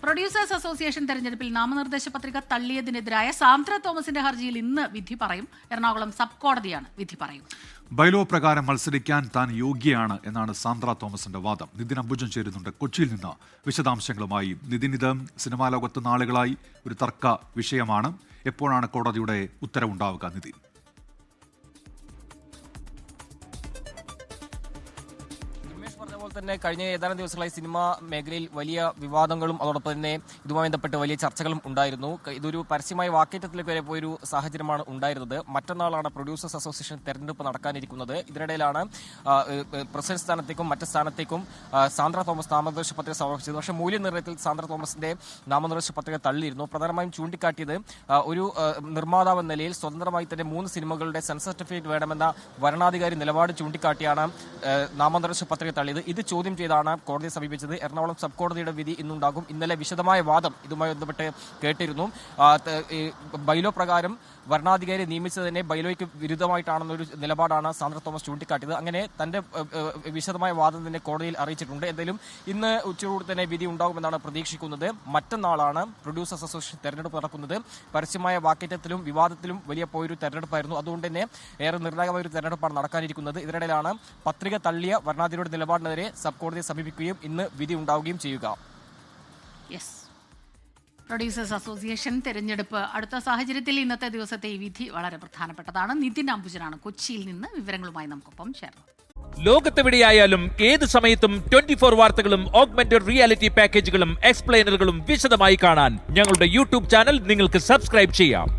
Producers association തെരഞ്ഞെടുപ്പിൽ നാമനിർദ്ദേശ പത്രിക തള്ളിയതിനെതിരായ സാന്ദ്ര തോമസിന്റെ ഹർജിയിൽ ഇന്ന് വിധി പറയും. എറണാകുളം സബ് കോടതിയാണ് വിധി പറയും. ബൈലോ പ്രകാരം മത്സരിക്കാൻ താൻ യോഗ്യയാണ് എന്നാണ് സാന്ദ്ര തോമസിന്റെ വാദം. നിതിൻ അംബുജൻ ചേരുന്നുണ്ട് കൊച്ചിയിൽ നിന്ന് വിശദാംശങ്ങളുമായി. നിതിൻ, ഇത് സിനിമാ ലോകത്ത് നാളുകളായി ഒരു തർക്ക വിഷയമാണ്. എപ്പോഴാണ് കോടതിയുടെ ഉത്തരവുണ്ടാവുക നിതിൻ? തന്നെ കഴിഞ്ഞ ഏതാനും ദിവസങ്ങളായി സിനിമാ മേഖലയിൽ വലിയ വിവാദങ്ങളും അതോടൊപ്പം തന്നെ ഇതുമായി ബന്ധപ്പെട്ട് വലിയ ചർച്ചകളും ഉണ്ടായിരുന്നു. ഇതൊരു പരസ്യമായ വാക്കേറ്റത്തിലേക്ക് വരെ പോയൊരു സാഹചര്യമാണ് ഉണ്ടായിരുന്നത്. മറ്റന്നാളാണ് പ്രൊഡ്യൂസേഴ്സ് അസോസിയേഷൻ തെരഞ്ഞെടുപ്പ് നടക്കാനിരിക്കുന്നത്. ഇതിനിടയിലാണ് പ്രസിഡന്റ് സ്ഥാനത്തേക്കും മറ്റ് സ്ഥാനത്തേക്കും സാന്ദ്ര തോമസ് നാമനിർദ്ദേശ പത്രിക സമർപ്പിച്ചത്. പക്ഷേ മൂല്യനിർണ്ണയത്തിൽ സാന്ദ്ര തോമസിന്റെ നാമനിർദ്ദേശ പത്രിക തള്ളിയിരുന്നു. പ്രധാനമായും ചൂണ്ടിക്കാട്ടിയത് ഒരു നിർമ്മാതാവ് എന്ന നിലയിൽ സ്വതന്ത്രമായി തന്നെ 3 സിനിമകളുടെ സെൻസർ സർട്ടിഫിക്കറ്റ് വേണമെന്ന വരണാധികാരി നിലപാട് ചൂണ്ടിക്കാട്ടിയാണ് നാമനിർദ്ദേശ പത്രിക തള്ളിയത്. ഇത് ചോദ്യം ചെയ്താണ് കോടതിയെ സമീപിച്ചത്. എറണാകുളം സബ് കോടതിയുടെ വിധി ഇന്നുണ്ടാകും. ഇന്നലെ വിശദമായ വാദം ഇതുമായി ബന്ധപ്പെട്ട് കേട്ടിരുന്നു. ബൈലോ പ്രകാരം വരണാധികാരി നിയമിച്ചതിനെ ബൈലോയ്ക്ക് വിരുദ്ധമായിട്ടാണെന്നൊരു നിലപാടാണ് സാന്ദ്ര തോമസ് ചൂണ്ടിക്കാട്ടിയത്. അങ്ങനെ തന്റെ വിശദമായ വാദം തന്നെ കോടതിയിൽ അറിയിച്ചിട്ടുണ്ട്. എന്തായാലും ഇന്ന് ഉച്ചയോടെ തന്നെ വിധി ഉണ്ടാകുമെന്നാണ് പ്രതീക്ഷിക്കുന്നത്. മറ്റന്നാളാണ് പ്രൊഡ്യൂസേഴ്സ് അസോസിയേഷൻ തെരഞ്ഞെടുപ്പ് നടക്കുന്നത്. പരസ്യമായ വാക്കേറ്റത്തിലും വിവാദത്തിലും വലിയ പോയൊരു തെരഞ്ഞെടുപ്പായിരുന്നു. അതുകൊണ്ട് തന്നെ ഏറെ നിർണായകമായ ഒരു തെരഞ്ഞെടുപ്പാണ് നടക്കാനിരിക്കുന്നത്. ഇതിനിടയിലാണ് പത്രിക തള്ളിയ വരണാധികാരിയുടെ നിലപാടിനെതിരെ സബ് കോടതിയെ സമീപിക്കുകയും ഇന്ന് വിധി ഉണ്ടാവുകയും ചെയ്യുക. പ്രൊഡ്യൂസേഴ്സ് അസോസിയേഷൻ തെരഞ്ഞെടുപ്പ് അടുത്ത സാഹചര്യത്തിൽ ഇന്നത്തെ ദിവസത്തെ ഈ വിധി വളരെ പ്രധാനപ്പെട്ടതാണ്. നിതിൻ അംബുജനാണ് കൊച്ചിയിൽ നിന്ന് വിവരങ്ങളുമായി നമുക്കൊപ്പം ചേർന്നത്. ലോകത്തെവിടെയായാലും ഏത് സമയത്തും 24 വാർത്തകളും ഓഗ്മെന്റഡ് റിയാലിറ്റി പാക്കേജുകളും എക്സ്പ്ലെയിനറുകളും വിശദമായി കാണാൻ ഞങ്ങളുടെ യൂട്യൂബ് ചാനൽ നിങ്ങൾക്ക് സബ്സ്ക്രൈബ് ചെയ്യാം.